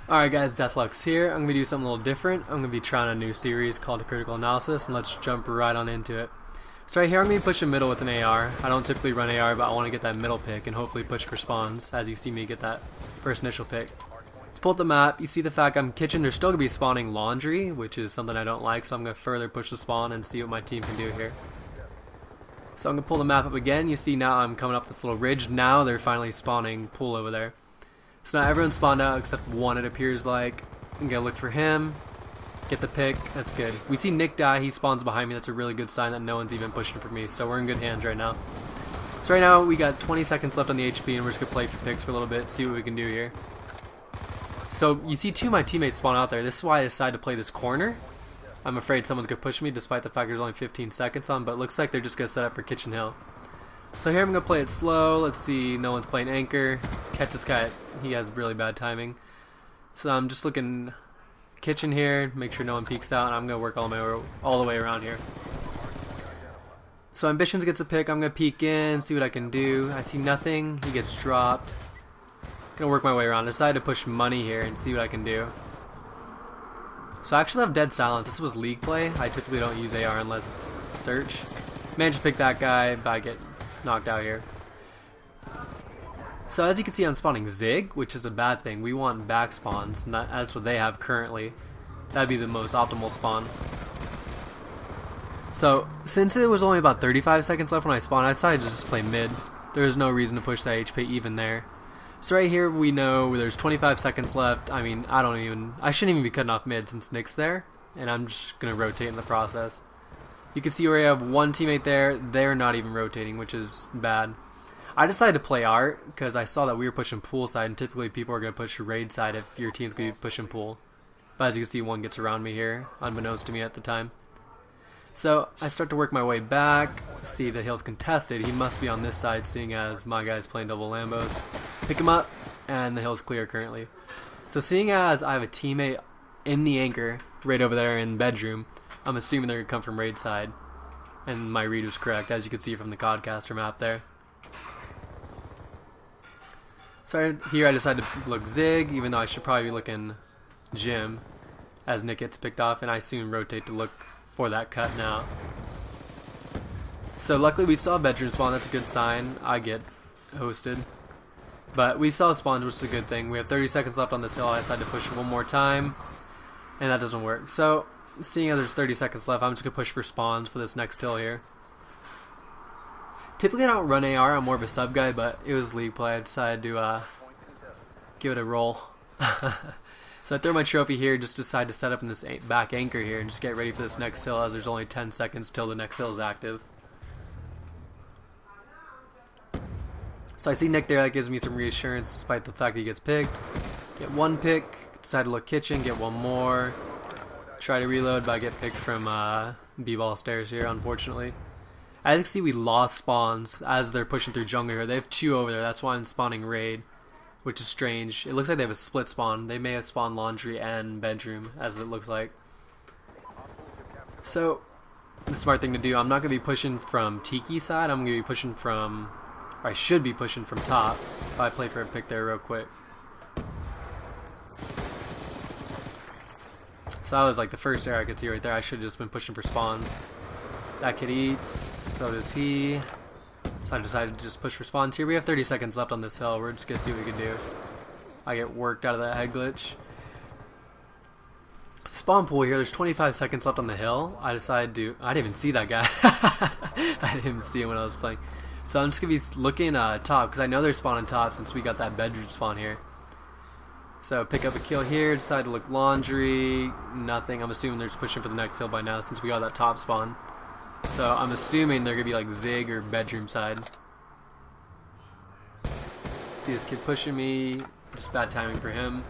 Alright guys, Deathlux here. I'm going to do something a little different. I'm going to be trying a new series called Critical Analysis, and let's jump right on into it. So right here I'm going to be pushing middle with an AR. I don't typically run AR, but I want to get that middle pick and hopefully push for spawns as you see me get that first initial pick. Let's pull up the map. You see the fact I'm kitchen. There's still going to be spawning laundry, which is something I don't like, so I'm going to further push the spawn and see what my team can do here. So I'm going to pull the map up again. You see now I'm coming up this little ridge. Now they're finally spawning pool over there. So now everyone spawned out except one, it appears like. I'm gonna look for him, get the pick. That's good. We see Nick die. He spawns behind me. That's a really good sign that no one's even pushing for me. So we're in good hands right now. So right now we got 20 seconds left on the HP, and we're just gonna play for picks for a little bit, see what we can do here. So you see two of my teammates spawn out there. This is why I decided to play this corner. I'm afraid someone's gonna push me, despite the fact there's only 15 seconds on. But it looks like they're just gonna set up for Kitchen Hill. So here I'm going to play it slow. Let's see, no one's playing anchor. Catch this guy, he has really bad timing. So I'm just looking kitchen here, make sure no one peeks out, and I'm going to work all the way around here. So Ambitions gets a pick. I'm going to peek in, see what I can do. I see nothing, he gets dropped. Going to work my way around. I decided to push money here and see what I can do. So I actually have dead silence. This was league play. I typically don't use AR unless it's search. Managed to pick that guy, but I get knocked out here. So as you can see, I'm spawning Zig, which is a bad thing. We want back spawns, and that's what they have currently. That'd be the most optimal spawn. So since it was only about 35 seconds left when I spawned, I decided to just play mid. There's no reason to push that HP even there. So right here we know there's 25 seconds left. I mean, I shouldn't even be cutting off mid since Nick's there, and I'm just gonna rotate in the process. You can see where I have one teammate there. They're not even rotating, which is bad. I decided to play art because I saw that we were pushing pool side, and typically people are going to push raid side if your team's going to be pushing pool. But as you can see, one gets around me here, unbeknownst to me at the time. So I start to work my way back. See the hill's contested. He must be on this side, seeing as my guy's playing double Lambos. Pick him up, and the hill's clear currently. So seeing as I have a teammate in the anchor right over there in bedroom, I'm assuming they're going to come from raid side, and my read was correct, as you can see from the Codcaster map there. So here I decided to look Zig, even though I should probably be looking Jim, as Nick gets picked off, and I soon rotate to look for that cut now. So luckily we still have bedroom spawn, that's a good sign. I get hosted. But we still have spawns, which is a good thing. We have 30 seconds left on this hill. I decided to push one more time, and that doesn't work. So seeing as there's 30 seconds left, I'm just going to push for spawns for this next hill here. Typically I don't run AR, I'm more of a sub guy, but it was league play. I decided to give it a roll. So I throw my trophy here, just decide to set up in this back anchor here and just get ready for this next hill, as there's only 10 seconds till the next hill is active. So I see Nick there, that gives me some reassurance despite the fact that he gets picked. Get one pick, decide to look kitchen, get one more. Try to reload, but I get picked from B-ball stairs here, unfortunately. As you can see, we lost spawns as they're pushing through jungle here. They have two over there, that's why I'm spawning raid, which is strange. It looks like they have a split spawn. They may have spawned laundry and bedroom, as it looks like. So, the smart thing to do, I'm not going to be pushing from Tiki side, I'm going to be pushing from, or I should be pushing from top, if I play for a pick there real quick. So that was like the first error I could see right there. I should have just been pushing for spawns. That kid eats, so does he. So I decided to just push for spawns here. We have 30 seconds left on this hill. We're just going to see what we can do. I get worked out of that head glitch. Spawn pool here. There's 25 seconds left on the hill. I decided to... I didn't even see that guy. I didn't even see him when I was playing. So I'm just going to be looking top, because I know they're spawning top since we got that bedroom spawn here. So pick up a kill here, decide to look laundry, nothing. I'm assuming they're just pushing for the next hill by now since we got that top spawn. So I'm assuming they're going to be like Zig or bedroom side. See this kid pushing me, just bad timing for him.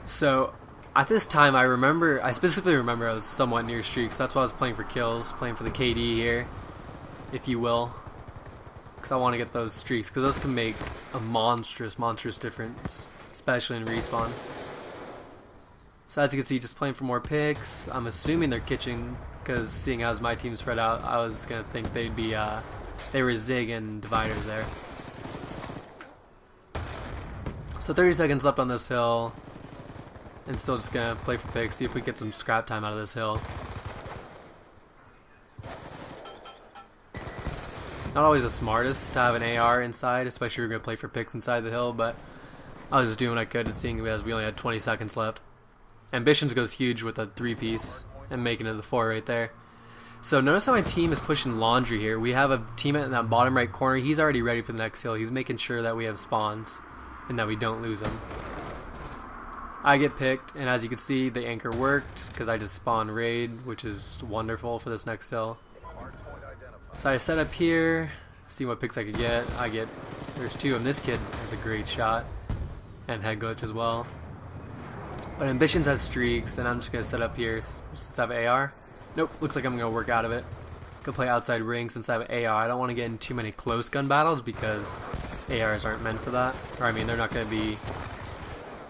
So at this time I specifically remember I was somewhat near streaks. That's why I was playing for kills, playing for the KD here, if you will. Because I want to get those streaks, because those can make a monstrous difference, especially in respawn. So as you can see, just playing for more picks. I'm assuming they're kitchen, because seeing as my team spread out, I was gonna think they'd be they were Zig and dividers there. So 30 seconds left on this hill. and still just gonna play for picks, see if we get some scrap time out of this hill. Not always the smartest to have an AR inside, especially if you're gonna play for picks inside the hill, but I was just doing what I could, seeing as we only had 20 seconds left. Ambitions goes huge with a 3-piece and making it the 4 right there. So notice how my team is pushing laundry here. We have a teammate in that bottom right corner. He's already ready for the next hill. He's making sure that we have spawns and that we don't lose them. I get picked, and as you can see, the anchor worked because I just spawned raid, which is wonderful for this next hill. So I set up here, see what picks I could get. There's 2 of them. This kid has a great shot and head glitch as well. But Ambitions has streaks, and I'm just going to set up here since I have AR. Nope, looks like I'm going to work out of it. Go play outside ring since I have AR. I don't want to get in too many close gun battles because ARs aren't meant for that. Or I mean, they're not going to be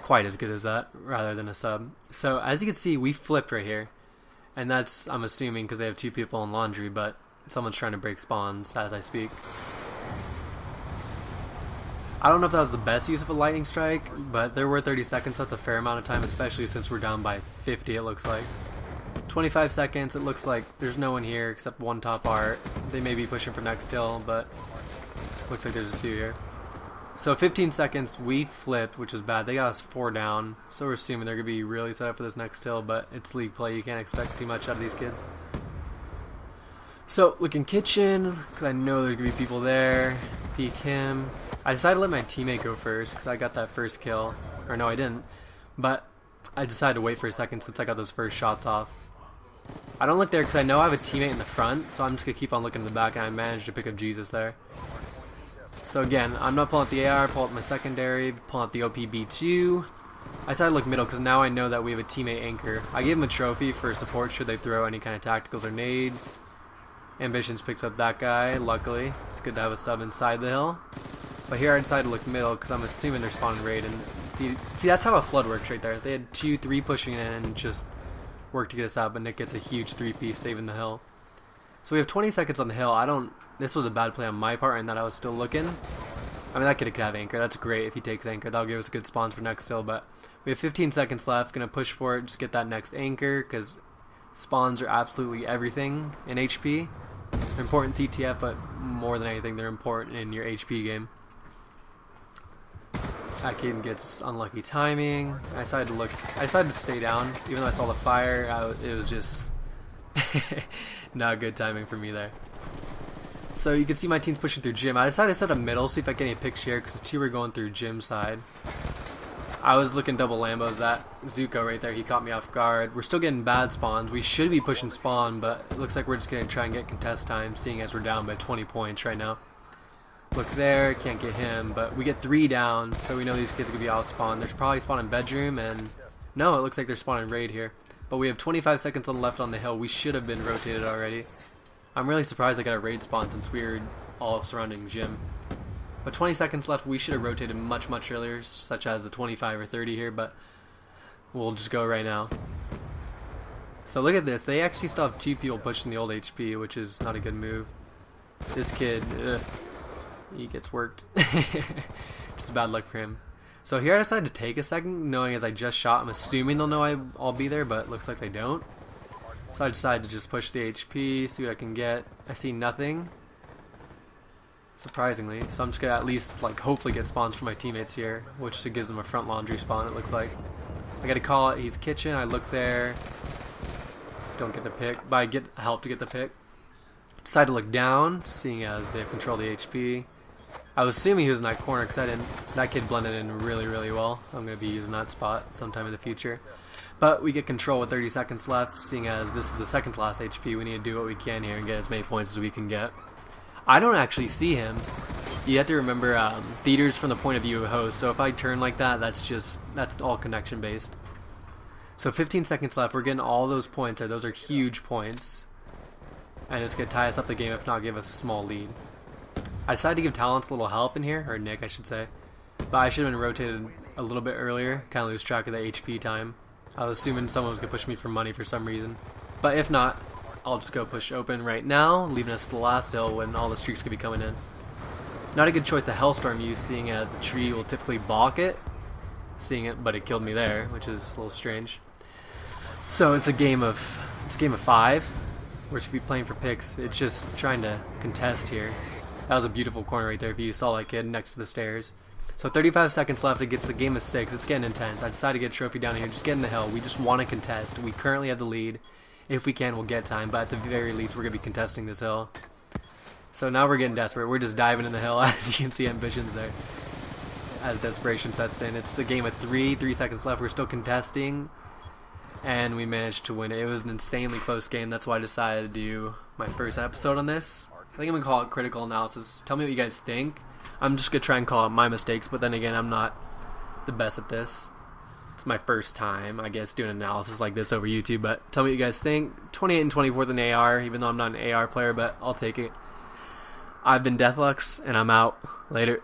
quite as good as that, rather than a sub. So as you can see, we flipped right here. And that's, I'm assuming, because they have 2 people in laundry, but someone's trying to break spawns as I speak. I don't know if that was the best use of a lightning strike, but there were 30 seconds, so that's a fair amount of time, especially since we're down by 50 it looks like. 25 seconds, it looks like there's no one here except one top art. They may be pushing for next hill, but looks like there's a few here. So 15 seconds, we flipped, which is bad. They got us 4 down, so we're assuming they're going to be really set up for this next hill, but it's league play, you can't expect too much out of these kids. So, looking kitchen, because I know there's going to be people there. Peek him. I decided to let my teammate go first, because I got that first kill. Or no, I didn't. But I decided to wait for a second since I got those first shots off. I don't look there because I know I have a teammate in the front, so I'm just going to keep on looking in the back, and I managed to pick up Jesus there. So again, I'm not pulling out the AR, pull out my secondary, pull out the OPB2. I decided to look middle because now I know that we have a teammate anchor. I gave him a trophy for support should they throw any kind of tacticals or nades. Ambitions picks up that guy, luckily. It's good to have a sub inside the hill. But here I decided to look middle because I'm assuming they're spawning raid. And see, that's how a flood works right there. They had 2-3 pushing in and just worked to get us out, but Nick gets a huge 3-piece saving the hill. So we have 20 seconds on the hill. This was a bad play on my part in that I was still looking. I mean, that kid could have anchor. That's great if he takes anchor. That'll give us a good spawns for next hill, but we have 15 seconds left. Gonna push for it, just get that next anchor because spawns are absolutely everything in HP. They're important in CTF, but more than anything, they're important in your HP game. That kid gets unlucky timing. I decided to stay down, even though I saw the fire. It was just not good timing for me there. So you can see my team's pushing through gym. I decided to set up middle, see if I get any picks here, because the 2 were going through gym side. I was looking double Lambos. That Zuko right there, he caught me off guard. We're still getting bad spawns. We should be pushing spawn, but it looks like we're just going to try and get contest time, seeing as we're down by 20 points right now. Look there, can't get him, but we get 3 down, so we know these kids are going to be out spawned. There's probably spawning bedroom, and no, it looks like they're spawning raid here. But we have 25 seconds left on the hill. We should have been rotated already. I'm really surprised I got a raid spawn since we're all surrounding gym. But 20 seconds left. We should have rotated much, much earlier, such as the 25 or 30 here, but we'll just go right now. So look at this. They actually still have 2 people pushing the old HP, which is not a good move. This kid, he gets worked. Just bad luck for him. So here I decided to take a second, knowing as I just shot, I'm assuming they'll know I'll be there, but it looks like they don't. So I decided to just push the HP, see what I can get. I see nothing, surprisingly. So I'm just gonna at least hopefully get spawns for my teammates here, which gives them a front laundry spawn. It looks like I gotta call it. He's kitchen. I look there, don't get the pick, but I get help to get the pick. Decided to look down, seeing as they have control of the HP. I was assuming he was in that corner because that kid blended in really, really well. I'm going to be using that spot sometime in the future. But we get control with 30 seconds left, seeing as this is the second to last HP. We need to do what we can here and get as many points as we can get. I don't actually see him. You have to remember, theater's from the point of view of a host, so if I turn like that, that's all connection based. So 15 seconds left. We're getting all those points there. Those are huge points. And it's going to tie us up the game, if not give us a small lead. I decided to give Talents a little help in here, or Nick I should say. But I should have been rotated a little bit earlier, kind of lose track of the HP time. I was assuming someone was going to push me for money for some reason. But if not, I'll just go push open right now, leaving us to the last hill when all the streaks could be coming in. Not a good choice of Hellstorm use, seeing as the tree will typically balk it. seeing it, but it killed me there, which is a little strange. So it's a game of 5. We're just gonna be playing for picks. It's just trying to contest here. That was a beautiful corner right there if you saw that kid next to the stairs. So 35 seconds left. It gets a game of 6. It's getting intense. I decided to get a trophy down here. Just get in the hill. We just want to contest. We currently have the lead. If we can, we'll get time. But at the very least, we're going to be contesting this hill. So now we're getting desperate. We're just diving in the hill. As you can see, ambitions there. As desperation sets in. It's a game of 3. 3 seconds left. We're still contesting. And we managed to win it. It was an insanely close game. That's why I decided to do my first episode on this. I think I'm going to call it critical analysis. Tell me what you guys think. I'm just going to try and call out my mistakes, but then again, I'm not the best at this. It's my first time, I guess, doing analysis like this over YouTube, but tell me what you guys think. 28 and 24 with an AR, even though I'm not an AR player, but I'll take it. I've been Deathlux, and I'm out. Later.